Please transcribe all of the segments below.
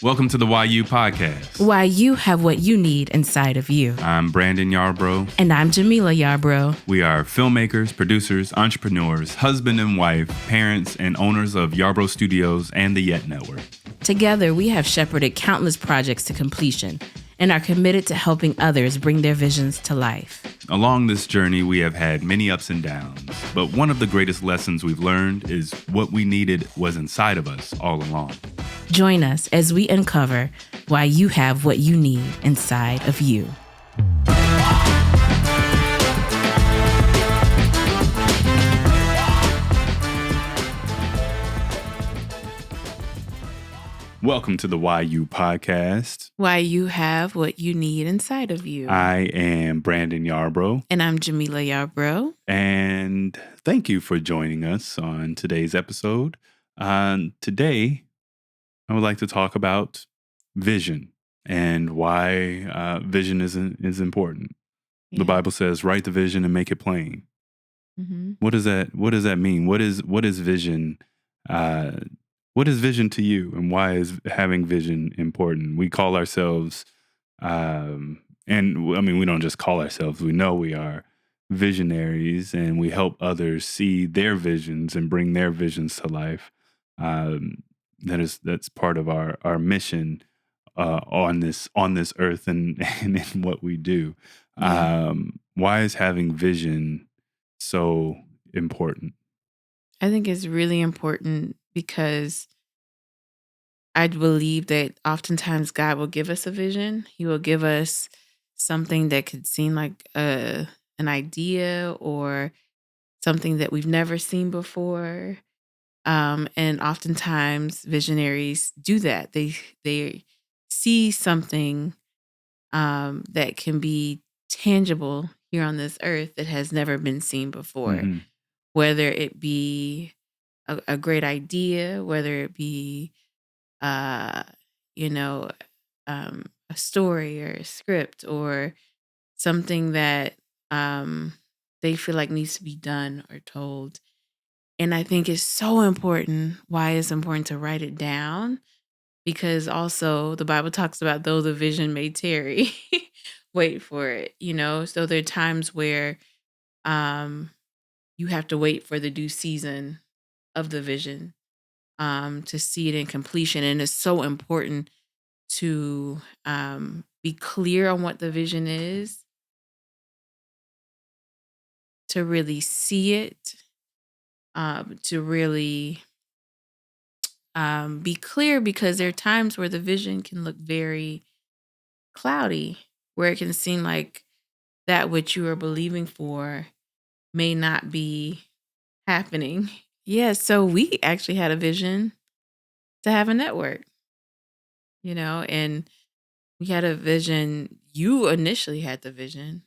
Welcome to the YU podcast. Why you have what you need inside of you. I'm Brandon Yarbrough. And I'm Jamila Yarbrough. We are filmmakers, producers, entrepreneurs, husband and wife, parents, and owners of Yarbrough Studios and the Yet Network. Together, we have shepherded countless projects to completion and are committed to helping others bring their visions to life. Along this journey, we have had many ups and downs, but one of the greatest lessons we've learned is what we needed was inside of us all along. Join us as we uncover why you have what you need inside of you. Welcome to the YU podcast. Why you have what you need inside of you. I am Brandon Yarbrough. And I'm Jamila Yarbrough. And thank you for joining us on today's episode. Today, I would like to talk about vision and why vision is important. Yeah. The Bible says, write the vision and make it plain. Mm-hmm. What does that mean? What is vision? What is vision to you, and why is having vision important? We call ourselves, and I mean, we don't just call ourselves. We know we are visionaries, and we help others see their visions and bring their visions to life. That's part of our mission on this earth and in what we do. Yeah. Why is having vision so important? I think it's really important because I believe that oftentimes God will give us a vision. He will give us something that could seem like an idea or something that we've never seen before. And oftentimes visionaries do that. They see something that can be tangible here on this earth that has never been seen before. Mm-hmm. Whether it be a great idea, whether it be a story or a script or something that they feel like needs to be done or told. And I think it's so important. Why it's important to write it down, because also the Bible talks about though the vision may tarry, wait for it. So there are times where you have to wait for the due season of the vision to see it in completion. And it's so important to be clear on what the vision is, to really see it, to really be clear, because there are times where the vision can look very cloudy, where it can seem like that which you are believing for may not be happening. Yeah, so we actually had a vision to have a network, and we had a vision. You initially had the vision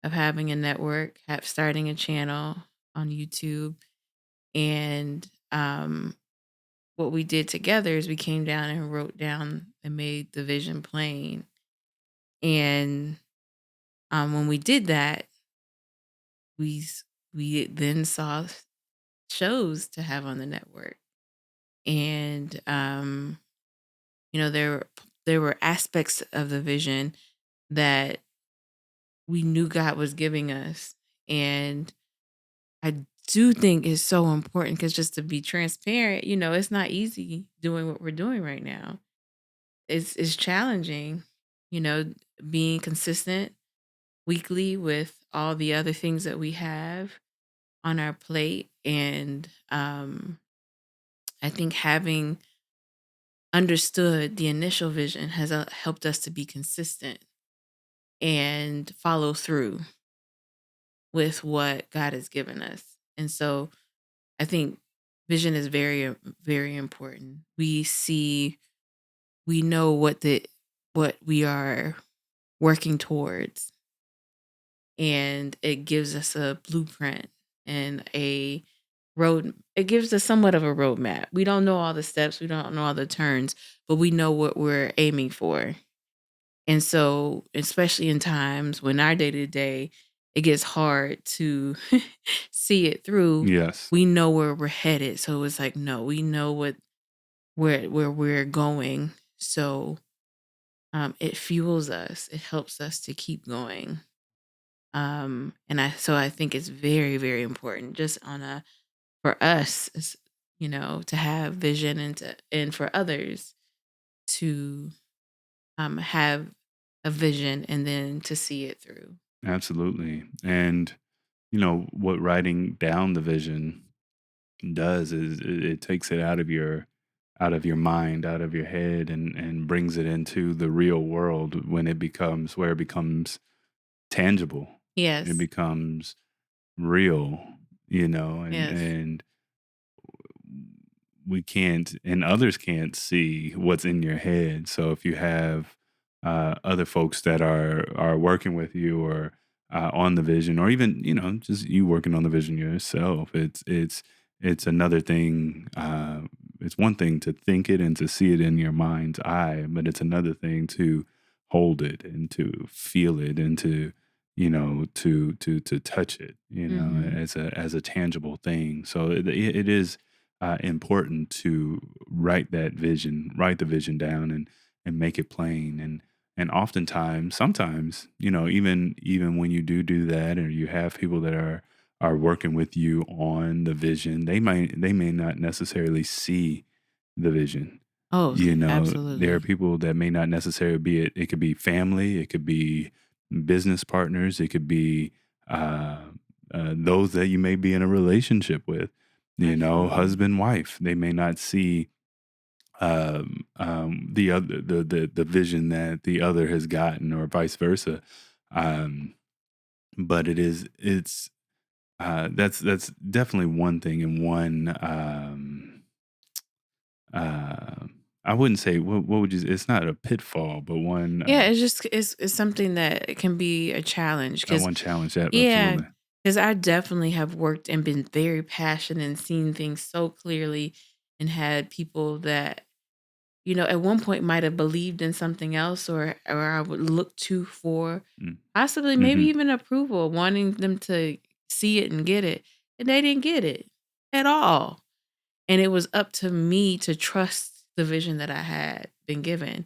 of having a network, starting a channel on YouTube. And what we did together is we came down and wrote down and made the vision plain. And when we did that, we then saw shows to have on the network. And there were aspects of the vision that we knew God was giving us. And I do think it's so important, because just to be transparent, it's not easy doing what we're doing right now. It's challenging, being consistent weekly with all the other things that we have on our plate. And I think having understood the initial vision has helped us to be consistent and follow through with what God has given us. And so I think vision is very, very important. We know what we are working towards, and it gives us a blueprint and a road. It gives us somewhat of a roadmap. We don't know all the steps, we don't know all the turns, but we know what we're aiming for. And so, especially in times when our day-to-day, it gets hard to see it through. Yes. We know where we're headed. So it's like, no, we know where we're going. So it fuels us. It helps us to keep going. And I think it's very, very important just on a for us, to have vision and for others to have a vision and then to see it through. Absolutely. And what writing down the vision does is it takes it out of your mind, out of your head, and brings it into the real world when it becomes tangible. It Yes. becomes real, and Yes. we can't and others can't see what's in your head. So if you have other folks that are working with you or on the vision, or even just you working on the vision yourself, it's another thing. It's one thing to think it and to see it in your mind's eye, but it's another thing to hold it and to feel it and to touch it, Mhm. as a tangible thing. So it is important to write the vision down and make it plain. And oftentimes, sometimes, even when you do that, or you have people that are working with you on the vision, they may not necessarily see the vision. Oh, There are absolutely. people that may not necessarily be it. It could be family, it could be business partners, it could be uh, those that you may be in a relationship with, Absolutely. husband, wife. They may not see the other the vision that the other has gotten, or vice versa. Um, but it's that's definitely one thing, and one uh, I wouldn't say what would you. It's not a pitfall, but one Yeah, it's just it's something that can be a challenge because one challenge. That yeah, absolutely. because I definitely have worked and been very passionate and seen things so clearly and had people that at one point might have believed in something else or I would look to for Mm. possibly maybe Hmm. even approval, wanting them to see it and get it. And they didn't get it at all. And it was up to me to trust the vision that I had been given.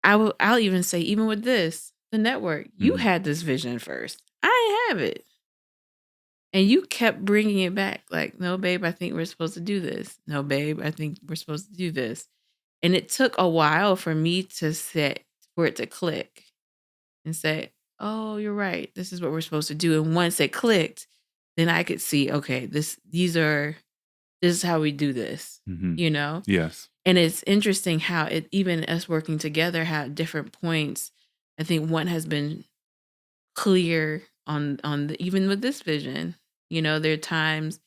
I'll even say, even with this, the network, you Hmm. had this vision first. I didn't have it. And you kept bringing it back like, no, babe, I think we're supposed to do this. No, babe, I think we're supposed to do this. And it took a while for me to set for it to click and say, "Oh, you're right. This is what we're supposed to do." And once it clicked, then I could see, okay, this is how we do this, Hmm. you know? Yes. And it's interesting how it even us working together, how at different points, I think one has been clear on even with this vision. There are times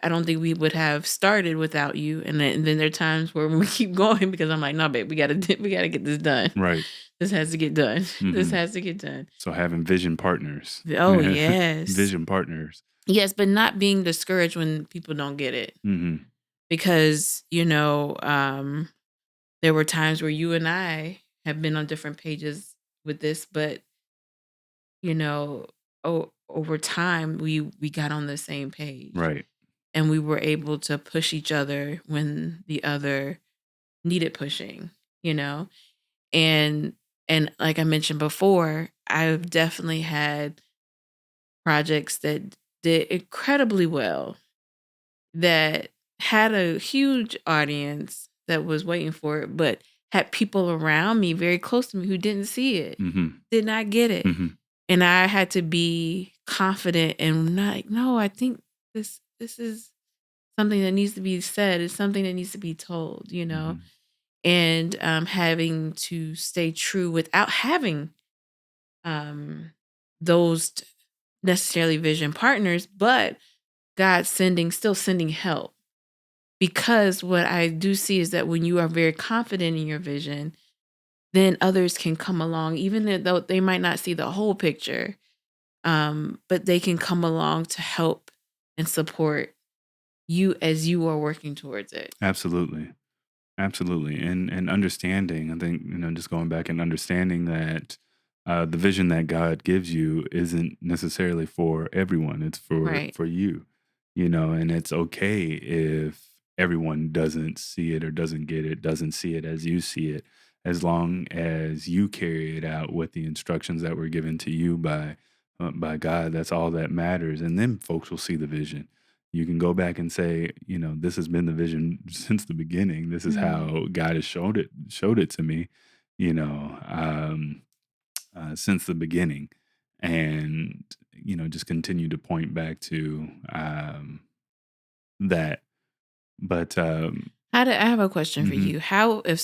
I don't think we would have started without you, and then there are times where we keep going because I'm like, "No, babe, we gotta we gotta get this done. Right. This has to get done. This Hmm. has to get done." So having vision partners, Oh, yes. vision partners. Yes, but not being discouraged when people don't get it Hmm. because, there were times where you and I have been on different pages with this, but, you know, over time, we got on the same page, Right. and we were able to push each other when the other needed pushing, you know? And and like I mentioned before, I've definitely had projects that did incredibly well, that had a huge audience that was waiting for it, but had people around me very close to me who didn't see it, Hmm. did not get it. Hmm. And I had to be confident and not like, no, I think this is something that needs to be said. It's something that needs to be told. Hmm. And having to stay true without having um, those necessarily vision partners, but God still sending help. Because what I do see is that when you are very confident in your vision, then others can come along, even though they might not see the whole picture, but they can come along to help and support you as you are working towards it. Absolutely. Absolutely. And understanding, I think, just going back and understanding that the vision that God gives you isn't necessarily for everyone. It's for Right. for you, and it's okay if everyone doesn't see it or doesn't get it, doesn't see it as you see it. As long as you carry it out with the instructions that were given to you by God, that's all that matters. And then folks will see the vision. You can go back and say, this has been the vision since the beginning. This is Mhm. how God has showed it to me, you know, since the beginning, and just continue to point back to that. But I have a question for mhm, you. How would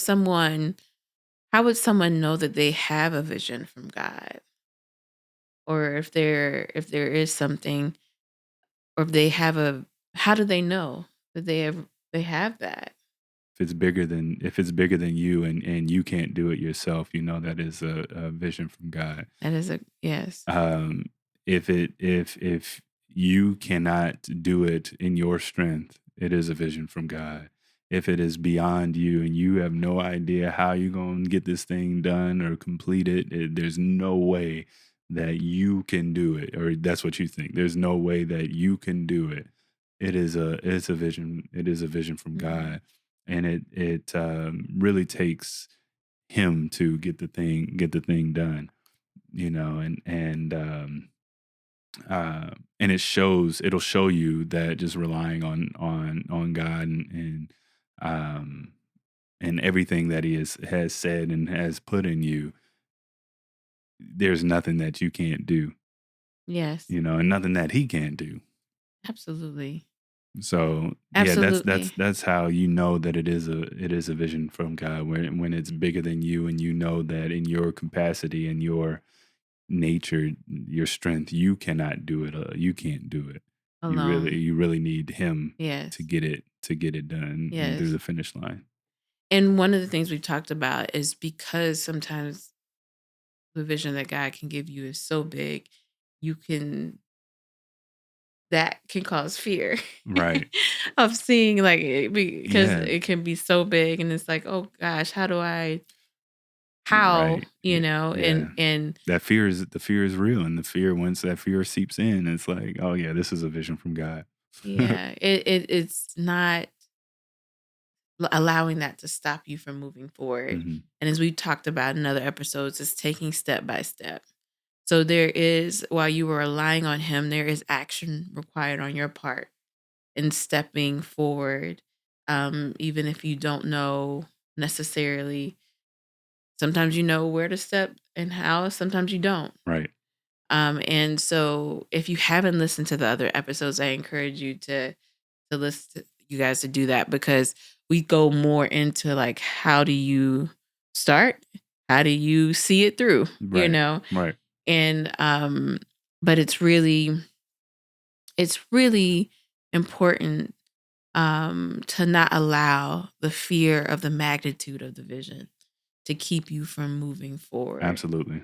someone know that they have a vision from God? Or if there is something, or if they have a how do they know that they have that? if it's bigger than you, and you can't do it yourself, that is a vision from God. That is a yes. um if you cannot do it in your strength, it is a vision from God. If it is beyond you and you have no idea how you're going to get this thing done or complete it, there's no way that you can do it, or that's what you think. There's no way that you can do it. It is a vision from Mhm. God. And it really takes him to get the thing done, and it'll show you that just relying on God, um and everything that he has said and has put in you, there's nothing that you can't do, Yes. and nothing that he can't do. Absolutely. So yeah, that's that's Absolutely. that's how that it is a vision from God, when it's bigger than you, and that in your capacity and your nature, your strength, you cannot do it. You can't do it. You really, Alone. you really need him to Yes. get it done and through Yes. the finish line. And one of the things we've talked about is because sometimes the vision that God can give you is so big, you can that can cause fear Right. of seeing like it because Yeah. it can be so big and it's like, "Oh gosh, how, Right. Yeah. Yeah. and The fear is real, and once that fear seeps in, it's like, oh yeah, this is a vision from God. yeah, it's not allowing that to stop you from moving forward. Hmm. And as we talked about in other episodes, it's taking step by step. So there is, while you were relying on him, there is action required on your part in stepping forward. Even if you don't know necessarily, sometimes you know where to step and how, sometimes you don't. Right. And so if you haven't listened to the other episodes, I encourage you to listen to you guys to do that because we go more into like how do you start? How do you see it through? You Right. know? Right. And but it's really important to not allow the fear of the magnitude of the vision to keep you from moving forward. Absolutely.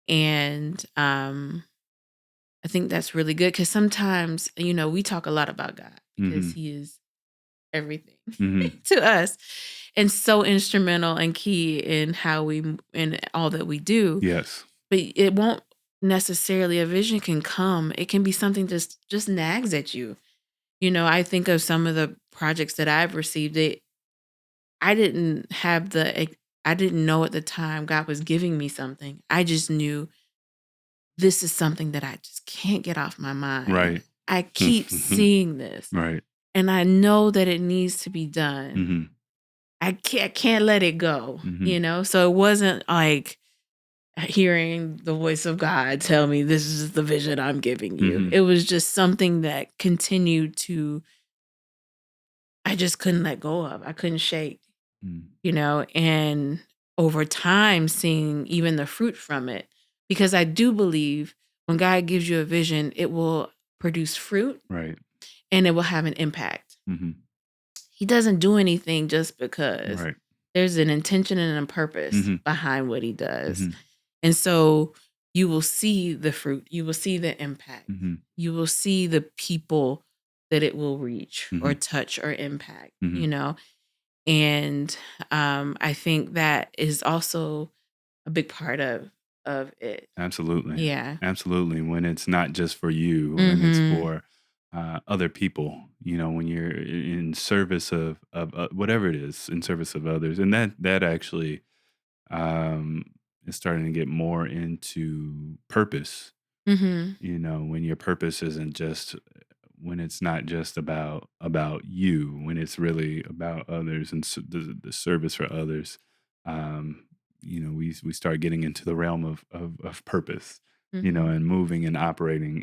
And I think that's really good because sometimes, we talk a lot about God because Hmm. he is everything Hmm. to us and so instrumental and key in how in all that we do. Yes. But it won't necessarily a vision can come. It can be something just nags at you. I think of some of the projects that I've received. I didn't have I didn't know at the time God was giving me something. I just knew this is something that I just can't get off my mind. Right. I keep seeing this Right. and I know that it needs to be done. Hmm. I can't let it go, Hmm. you know? So it wasn't like hearing the voice of God tell me this is the vision I'm giving you. Hmm. It was just something that continued to I just couldn't let go of. I couldn't shake, and over time seeing even the fruit from it because I do believe when God gives you a vision, it will produce fruit Right. and it will have an impact. Hmm. He doesn't do anything just because. Right. There's an intention and a purpose Hmm. behind what he does. Hmm. And so you will see the fruit, you will see the impact, Hmm. you will see the people that it will reach or Hmm. touch or impact, Hmm. And I think that is also a big part of it. Absolutely. Yeah. Absolutely. When it's not just for you and it's Mhm. for other people, when you're in service of whatever it is, in service of others. And that actually um, is starting to get more into purpose, Mhm. when your purpose isn't just when it's not just about you, when it's really about others and the service for others. um we start getting into the realm of purpose, Mhm. and moving and operating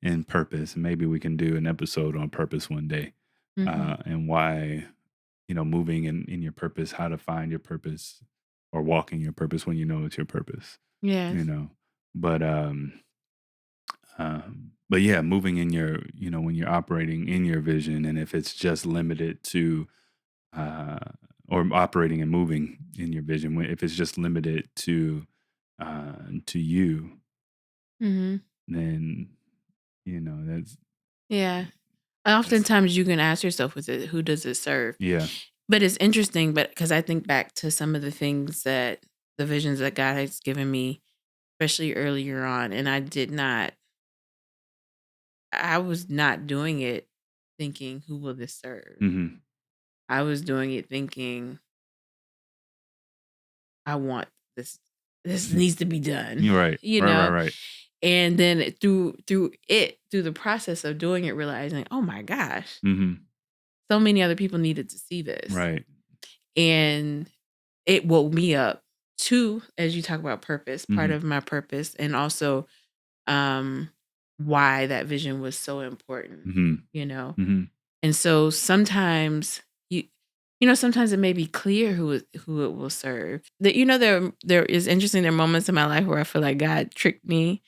in purpose. And maybe we can do an episode on purpose one day, Mhm. and why, moving in your purpose, how to find your purpose or walking your purpose when you know it's your purpose, you Yes. know but but yeah, moving in your, when you're operating in your vision, and if it's just limited to, uh, or operating and moving in your vision, if it's just limited to you, Mhm. then, that's, Yeah. that's, Oftentimes you can ask yourself with it, who does it serve? yeah. But it's interesting, but because I think back to some of the things that the visions that God has given me, especially earlier on, and I was not doing it thinking, who will this serve? Hmm. I was doing it thinking, I want this, this needs to be done, You're right. you Right. Right. know? Right. And then through the process of doing it, realizing, oh my gosh, Hmm. so many other people needed to see this. Right. And it woke me up to, as you talk about purpose, part Hmm. of my purpose, and also um why that vision was so important, Hmm. you know. Hmm. And so sometimes sometimes it may be clear who it will serve. That there is interesting, there are moments in my life where I feel like God tricked me.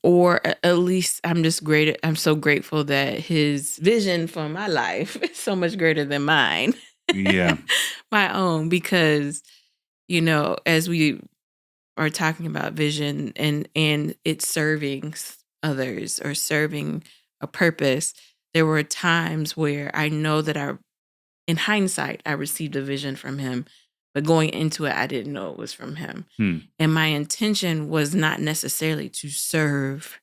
Or at least I'm so grateful that his vision for my life is so much greater than mine. Yeah. My own, because as we are talking about vision and it's serving others or serving a purpose, there were times where I know that in hindsight, I received a vision from him, but going into it, I didn't know it was from him. Hmm. And my intention was not necessarily to serve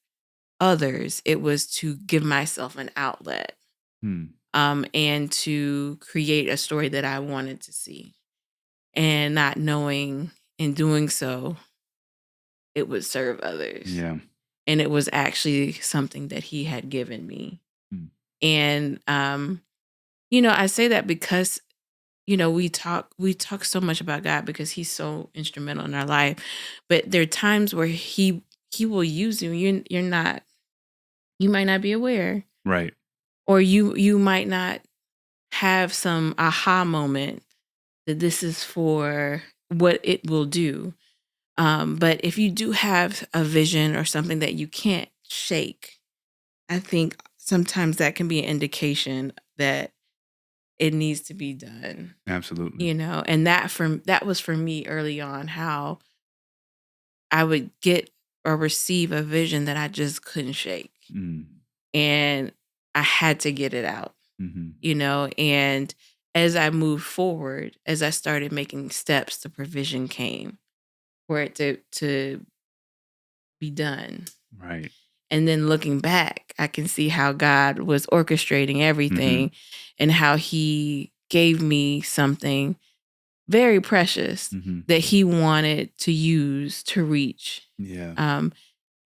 others, it was to give myself an outlet, Hmm. and to create a story that I wanted to see. And not knowing in doing so, it would serve others. Yeah. And it was actually something that he had given me. Hmm. And I say that because we talk so much about God because he's so instrumental in our life. But there are times where he will use you. You might not be aware, Right. or you might not have some aha moment that this is for what it will do. But if you do have a vision or something that you can't shake, I think sometimes that can be an indication that it needs to be done. Absolutely. And that was for me early on, how I would get or receive a vision that I just couldn't shake. Mm. And I had to get it out, Hmm. and as I moved forward, as I started making steps, the provision came for it to be done. Right. And then looking back, I can see how God was orchestrating Hmm. everything and how he gave me something very precious Hmm. that he wanted to use to reach, Yeah. um,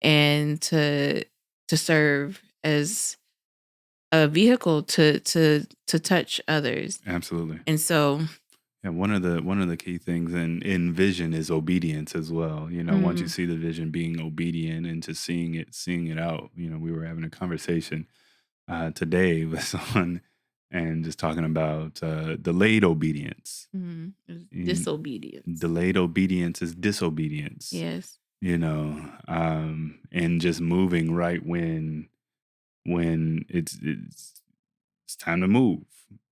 and to serve as a vehicle to touch others. Absolutely. And so, And one of the key things in vision is obedience as well. Once you mm, see the vision, being obedient and to seeing it out. We were having a conversation today with someone and just talking about delayed obedience. it's In disobedience. Delayed obedience is disobedience. Yes. And just moving right when it's time to move.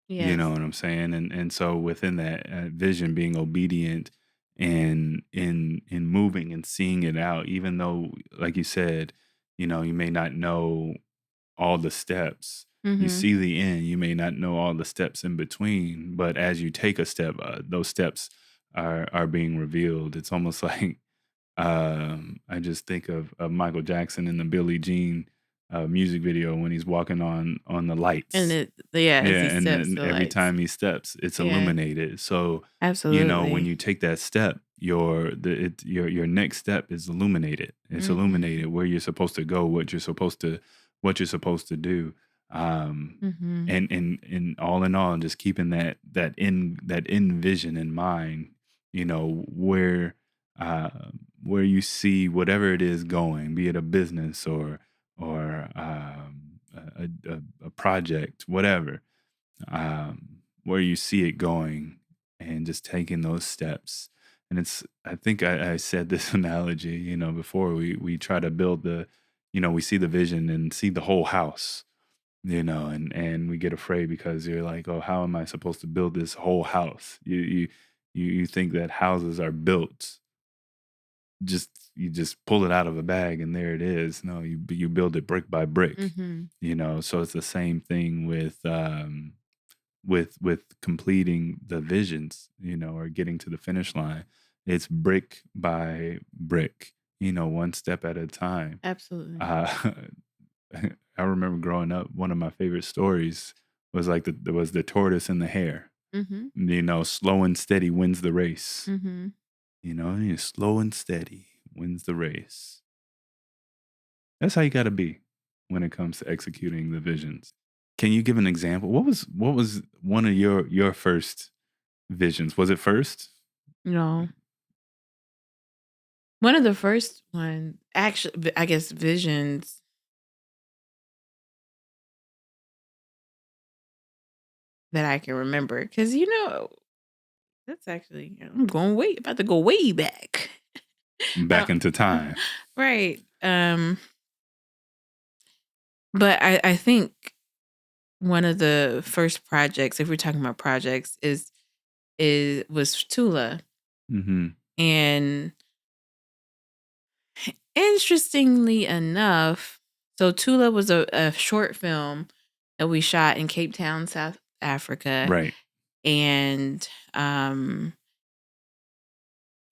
You know Yes. what I'm saying? And so within that vision, being obedient and in moving and seeing it out, even though, like you said, you may not know all the steps. You Mhm. see the end, you may not know all the steps in between, but as you take a step, those steps are being revealed. It's almost like I just think of Michael Jackson and the Billie Jean music video when he's walking on the lights. And as Yeah, he and steps then the every lights. time he steps, it's Yeah, illuminated. So, when absolutely. you take that step, your next step is illuminated. It's Mhm. illuminated where you're supposed to go, what you're supposed to do. Mhm. And all in all, just keeping that end vision in mind, uh, where you see whatever it is going, be it a business or a project, whatever, where you see it going, and just taking those steps. And I think I said this analogy, before we try to build we see the vision and see the whole house, and we get afraid because you're like, oh, how am I supposed to build this whole house? You think that houses are built, you just pull it out of a bag and there it is. No, you build it brick by brick. Mhm. So it's the same thing with completing the visions, or getting to the finish line. It's brick by brick, one step at a time. Absolutely. uh I remember growing up, one of my favorite stories was like there was the tortoise and the hare. Mhm. Slow and steady wins the race. Mhm. Slow and steady wins the race. That's how you got to be when it comes to executing the visions. Can you give an example? What was one of your first visions? Was it first? No. One of the first one, actually, I guess visions that I can remember, because that's actually I'm going way about to go way back. Back into time. Right. But I think one of the first projects, if we're talking about projects, was Tula. Hmm. And interestingly enough, so Tula was a short film that we shot in Cape Town, South Africa. Right. And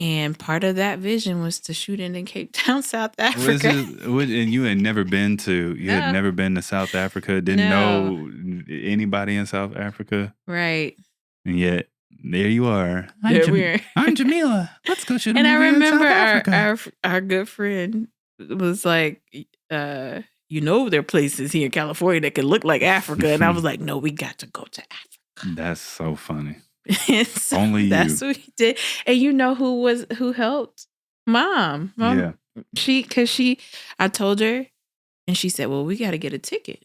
and part of that vision was to shoot it in Cape Town, South Was Africa. it? And you had never been to? You had No. never been to South Africa. Didn't No. know anybody in South Africa, Right. and yet there you are. There we are. I'm Jamila. Let's go shoot a And I movie in remember South Africa. our good friend was like, there are places here in California that can look like Africa. And I was like, no, we got to go to Africa. That's so funny. And so Only that's you. what he did. And who helped? Mom. Yeah. I told her, and she said, well, we got to get a ticket.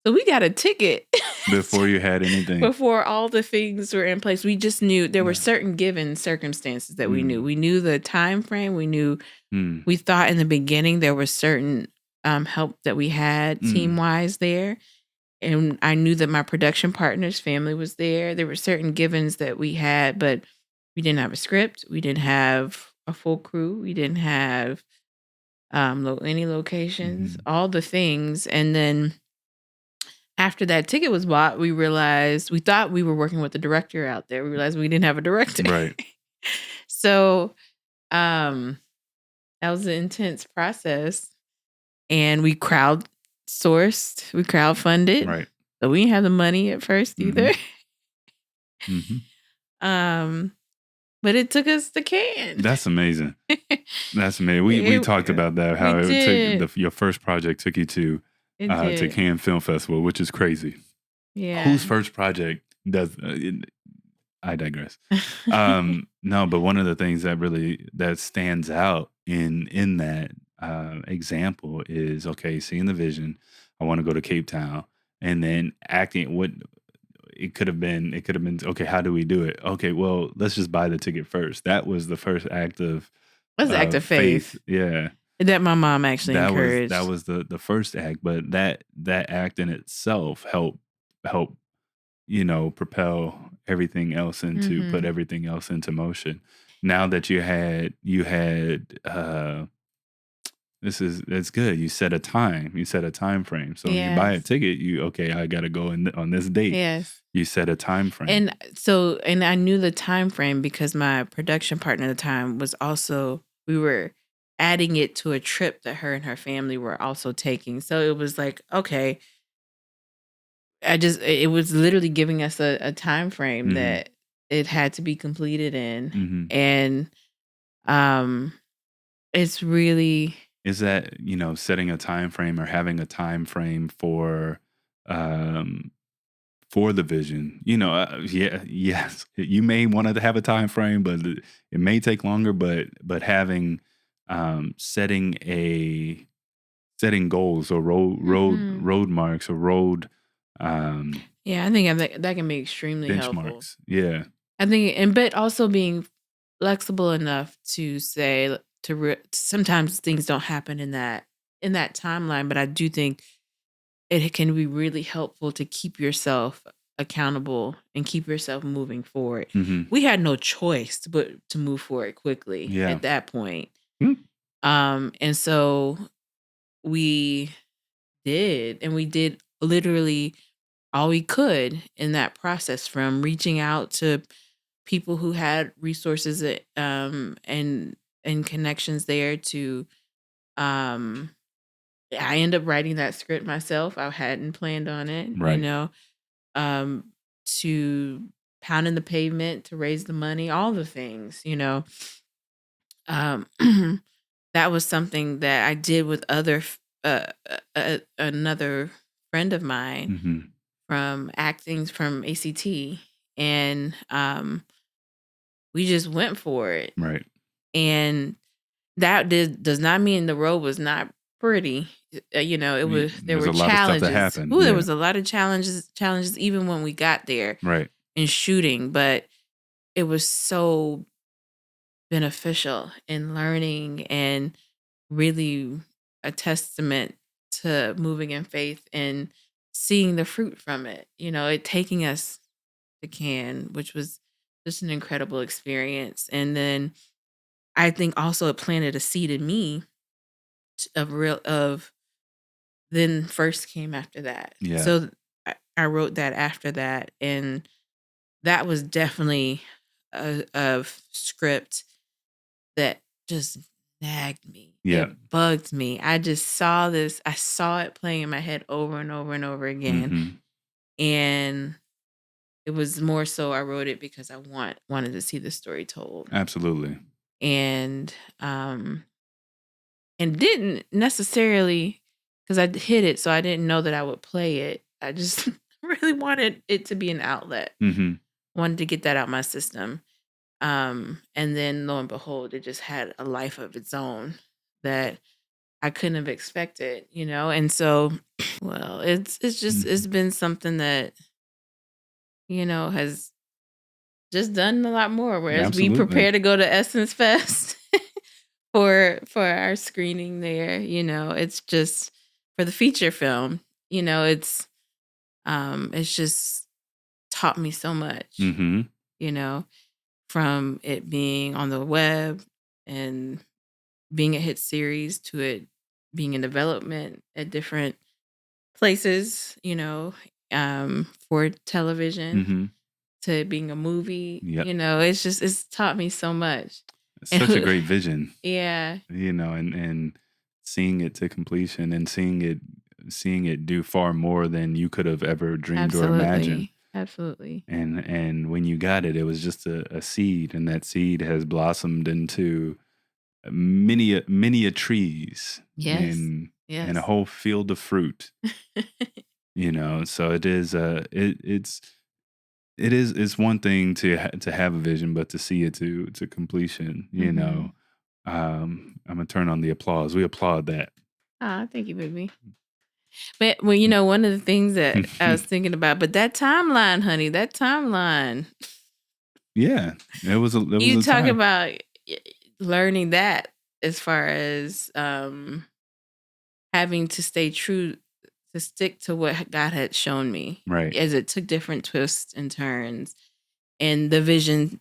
So we got a ticket Before you had anything. before all the things were in place. We just knew there were certain given circumstances that we knew. We knew the time frame. We knew. We thought in the beginning there was certain help that we had team wise there, and I knew that my production partner's family was there. There were certain givens that we had, but we didn't have a script. We didn't have a full crew. We didn't have any locations. All the things, and then after that ticket was bought, we thought we were working with the director out there. We realized we didn't have a director. Right. So that was an intense process. And we crowdfunded. Right. So we didn't have the money at first either. But it took us to Cannes. That's amazing. That's amazing. We talked about that, how your first project took you to Cannes Film Festival, which is crazy. Yeah. Whose first project does? I digress. No, but one of the things that stands out in that example is, okay, seeing the vision. I want to go to Cape Town, and then acting. What it could have been. It could have been, okay, how do we do it? Okay, well, let's just buy the ticket first. That was the first act of. That's an act of faith. Yeah. That my mom actually encouraged. That was the first act, but that act in itself helped propel everything else put everything else into motion. Now that you had that's good. You set a time frame. So when you buy a ticket, I got to go on this date. Yes. You set a time frame. And I knew the time frame because my production partner at the time was also, we were adding it to a trip that her and her family were also taking. So it was like, okay, it was literally giving us a time frame Mm-hmm. that it had to be completed in. Mm-hmm. And it's really, Is that, setting a time frame or having a time frame um, for the vision? Yeah, yes, you may want to have a time frame, but it may take longer. But having setting goals or mhm. road marks or road um, Yeah, I think that can be extremely helpful. benchmarks. Yeah. I think, and but also being flexible enough to say sometimes things don't happen in that timeline, but I do think it can be really helpful to keep yourself accountable and keep yourself moving forward. Mm-hmm. We had no choice but to move forward quickly Yeah. at that point. Mm. And so we did, and we did literally all we could in that process, from reaching out to people who had resources and connections there to um I ended up writing that script myself. I hadn't planned on it, Right. um to pounding the pavement to raise the money, all the things. um that was something that I did with another friend of mine Mm-hmm. from acting from ACT, and we just went for it. Right. And does not mean the road was not pretty. There There's were a lot of stuff that challenges. happened. Ooh, there Yeah. was a lot of challenges even when we got there Right. in shooting, but it was so beneficial in learning and really a testament to moving in faith and seeing the fruit from it. It taking us to Cannes, which was just an incredible experience. And then I think also it planted a seed in me of then first came after that. Yeah. So I wrote that after that, and that was definitely a script that just nagged me. Yeah. It bugged me. I just saw this. I saw it playing in my head over and over and over again, Mm-hmm. and it was more so I wrote it because I wanted to see the story told, Absolutely. and um and didn't necessarily, because I hid it, so I didn't know that I would play it. I just really wanted it to be an outlet. Mm-hmm. Wanted to get that out my system. And then lo and behold, it just had a life of its own that I couldn't have expected. And so, well, it's been something that, has just done a lot more. Whereas we Absolutely. prepare to go to Essence Fest for our screening there, it's just for the feature film, it's just taught me so much, Mm-hmm. you know, from it being on the web and being a hit series to it being in development at different places, for television Mm-hmm. to being a movie, Yep. it's taught me so much. It's such a And great vision, yeah, and seeing it to completion and seeing it do far more than you could have ever dreamed or imagined. absolutely. Absolutely. And when you got it, it was just a seed, and that seed has blossomed into many a trees Yes. and a Yes. whole field of fruit. So it is it's one thing to have a vision, but to see it to completion. Mhm. I'm gonna turn on the applause. We applaud that. Ah, thank you, baby. But well, one of the things that I was thinking about, but that timeline, honey, that timeline. Yeah, it was You a talk time. about learning that as far as having to stay true, to stick to what God had shown me, Right. as it took different twists and turns, and the vision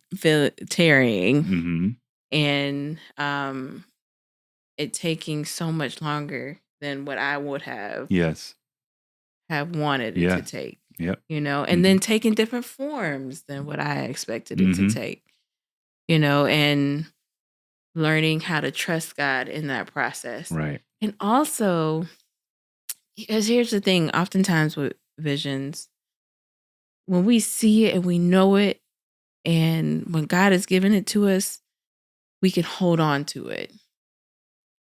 tarrying, Mm-hmm. and it taking so much longer than what I would Yes. have wanted it to Yeah. take, Yep. and then taking different forms than what I expected it to Mm-hmm. take, and learning how to trust God in that process. Right. And also, because here's the thing, oftentimes with visions, when we see it and we know it, and when God has given it to us, we can hold on to it.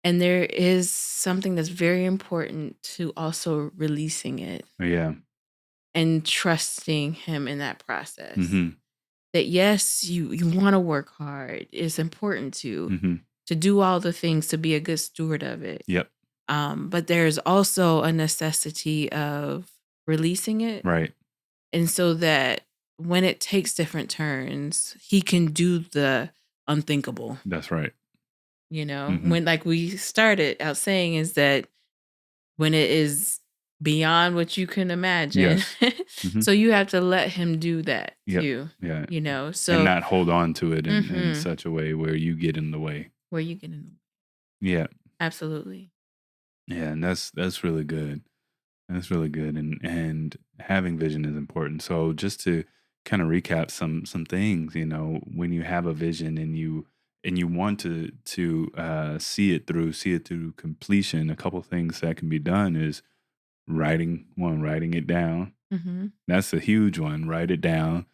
And there is something that's very important to also releasing it Yeah. and trusting Him in that process. Mm-hmm. That yes, you want to work hard. It's important Mm-hmm. to do all the things to be a good steward of it. Yep. But there's also a necessity of releasing it. Right. And so that when it takes different turns, He can do the unthinkable. That's right. Mm-hmm. When, like we started out saying, is that when it is beyond what you can imagine. Yes. Mm-hmm. So you have to let Him do that Yep. too. Yeah. And So not hold on to it in Mhm. such a way where you get in the way. Where you get in the Yeah. Absolutely. Yeah. And that's really good. That's really good. And having vision is important. So just to kind of recap some things, when you have a vision and you want to see it through completion, a couple things that can be done is writing it down. Mm-hmm. That's a huge one. Write it down.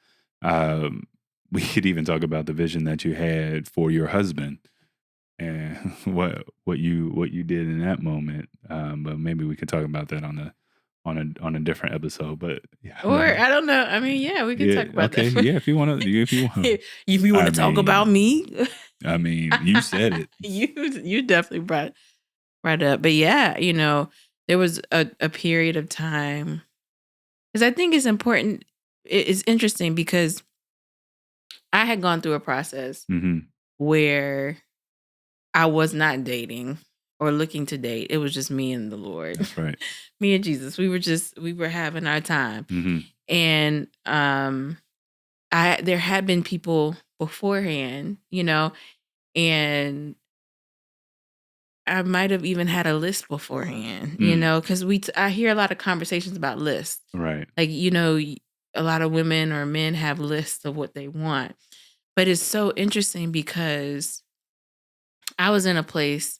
Um, we could even talk about the vision that you had for your husband and what you did in that moment. But maybe we could talk about that on a different episode. But yeah, Or I don't know. I mean, yeah, we can talk about okay, that. yeah. If you want to, If you want to talk about me, you said it. you definitely brought it up. But yeah, there was a period of time, because I think it's important. It's interesting because I had gone through a process Mm-hmm. where I was not dating or looking to date. It was just me and the Lord. That's right. Me and Jesus. We were having our time. Mm-hmm. And there had been people beforehand, and I might have even had a list beforehand, because I hear a lot of conversations about lists. Right. Like, a lot of women or men have lists of what they want. But it's so interesting because I was in a place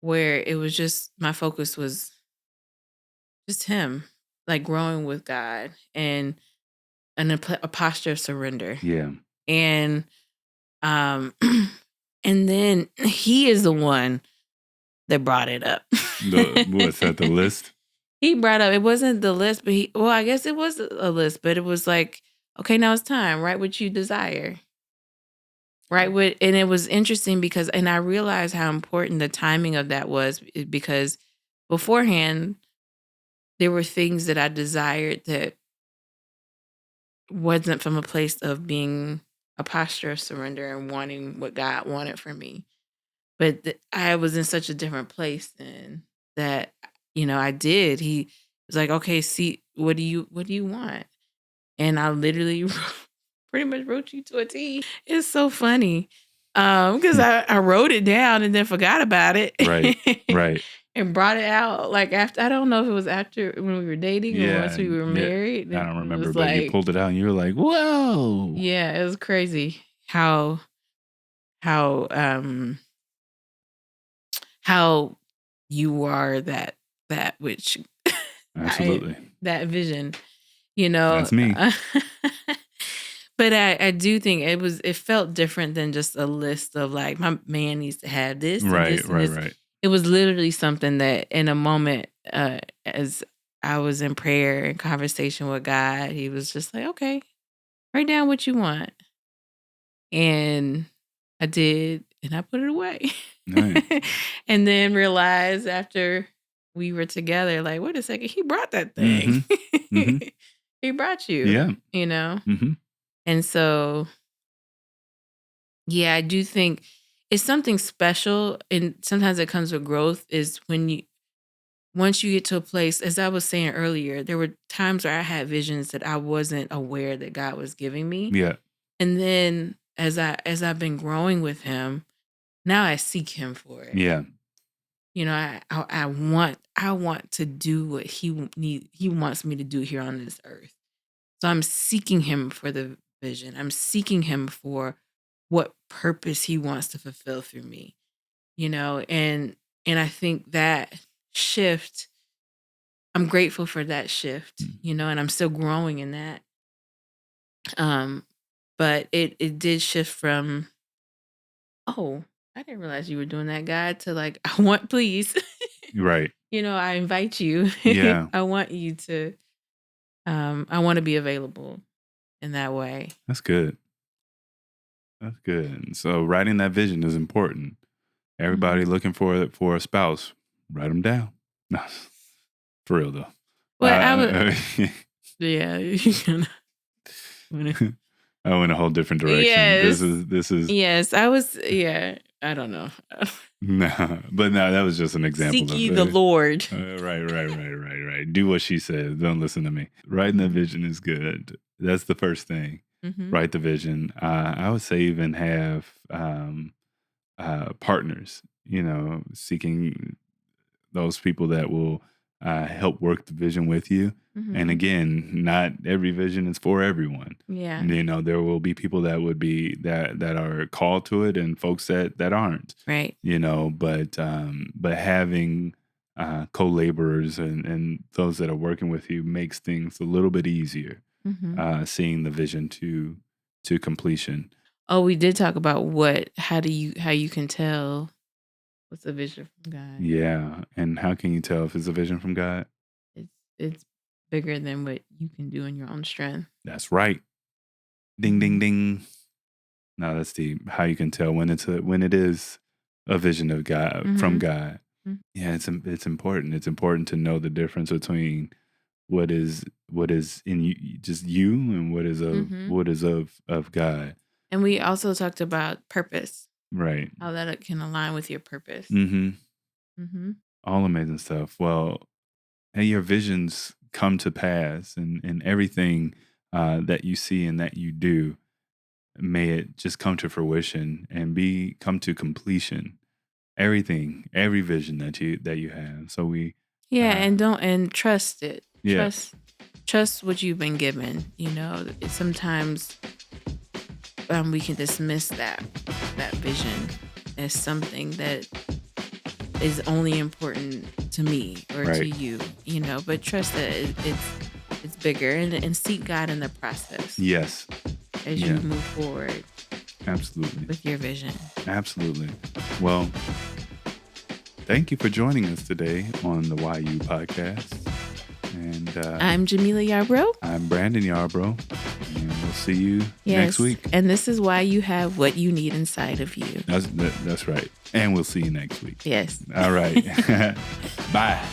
where it was just, my focus was just Him, like growing with God and a posture of surrender. Yeah. And and then He is the one that brought it up. What's that? The list? He brought up, it wasn't the list, but I guess it was a list, but it was like, okay, now it's time. Write what you desire. And it was interesting because, and I realized how important the timing of that was, because beforehand, there were things that I desired that wasn't from a place of being a posture of surrender and wanting what God wanted for me. But I was in such a different place then that, I did. He was like, okay, see, what do you want? And I literally pretty much wrote you to a T. It's so funny. Because I wrote it down and then forgot about it. Right. Right. And brought it out like after, I don't know if it was after when we were dating or once we were married. I don't remember, It was but you pulled it out and you were like, whoa. Yeah, it was crazy how you are that which Absolutely. that vision, That's me. But I do think it felt different than just a list of like, my man needs to have this. Right, and this and this. right. It was literally something that in a moment, as I was in prayer and conversation with God, He was just like, okay, write down what you want. And I did, and I put it away. Nice. And then realized after we were together, like, wait a second, He brought that thing. Mm-hmm. Mm-hmm. He brought you. Yeah. Mm-hmm. And so, yeah, I do think it's something special, and sometimes it comes with growth, is when once you get to a place, as I was saying earlier, there were times where I had visions that I wasn't aware that God was giving me. Yeah. And then as I've been growing with Him, now I seek Him for it. Yeah. I want to do what He wants me to do here on this earth. So I'm seeking Him for the vision. I'm seeking Him for what purpose he wants to fulfill through me, and I think that shift, I'm grateful for that shift, and I'm still growing in that. Um, but it did shift from, oh, I didn't realize you were doing that, God, to like, I want, please. Right. I invite you. Yeah. I want you to, I want to be available in that way. That's good. That's good. So writing that vision is important. Everybody looking for a spouse, write them down. No, for real though. Well, I would, yeah, I went a whole different direction. yes, This is yes, I was, yeah, I don't know. no, but no, that was just an example. Seek of ye the Lord. Right. Do what she says. Don't listen to me. Writing the vision is good. That's the first thing. Write the vision. I would say even have partners. Seeking those people that will help work the vision with you. And again, not every vision is for everyone. Yeah. There will be people that would be that are called to it, and folks that aren't. Right. But having co-laborers and those that are working with you makes things a little bit easier. Seeing the vision to completion. Oh, we did talk about how you can tell what's a vision from God. Yeah, and how can you tell if it's a vision from God? It's bigger than what you can do in your own strength. That's right. Ding, ding, ding. No, that's how you can tell when it is a vision of God, from God. Yeah, it's important. It's important to know the difference between what is in you, just you, and what is of God. And we also talked about purpose. Right. How that can align with your purpose. All amazing stuff. Well, hey, your visions come to pass, and everything that you see and that you do, may it just come to fruition and come to completion. Everything, every vision that you have. So and trust it. Yeah. Trust what you've been given. Sometimes we can dismiss that vision as something that is only important to me or to you. But trust that it's bigger, and seek God in the process. Yes. As you move forward. Absolutely. With your vision. Absolutely. Well, thank you for joining us today on the YU podcast. And I'm Jamila Yarbrough. I'm Brandon Yarbrough. And we'll see you next week. And this is why you have what you need inside of you. That's right. And we'll see you next week. Yes. All right. Bye.